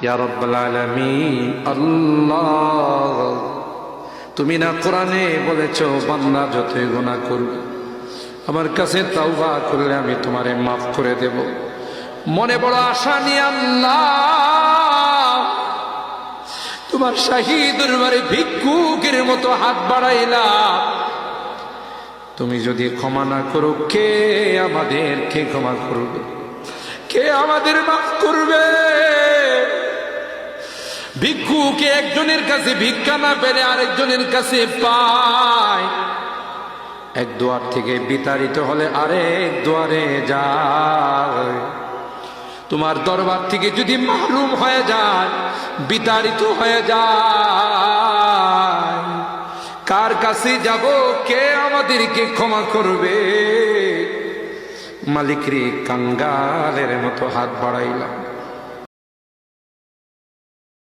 ইয়া রাব্বাল আলামিন। আল্লাহ, তুমি না কোরআনে বলেছো বান্দা যতই গুনাহ করবে আমার কাছে তাওবা করলে আমি তোমারে মাফ করে দেব। মনে বড় আশা নিয়ে আল্লাহ তোমার শাহী দরবারে ভিক্ষুকের মতো হাত বাড়াইলাম। তুমি যদি ক্ষমা না করো, কে আমাদেরকে ক্ষমা করবে? কে আমাদের মাফ করবে? ভিক্ষুকে একজনের কাছে ভিক্ষা না পেলে আরেকজনের কাছে পায়। এক দুয়ার থেকে বিতাড়িত হলে আরেক দুয়ারে যায়। তোমার দরবার থেকে যদি মাহরুম হয়ে যায়, বিতাড়িত হয়ে যায়, কার কাছে যাব? কে আমাদেরকে ক্ষমা করবে? মালিক রে, কাঙ্গালের মতো হাত বাড়াইলাম।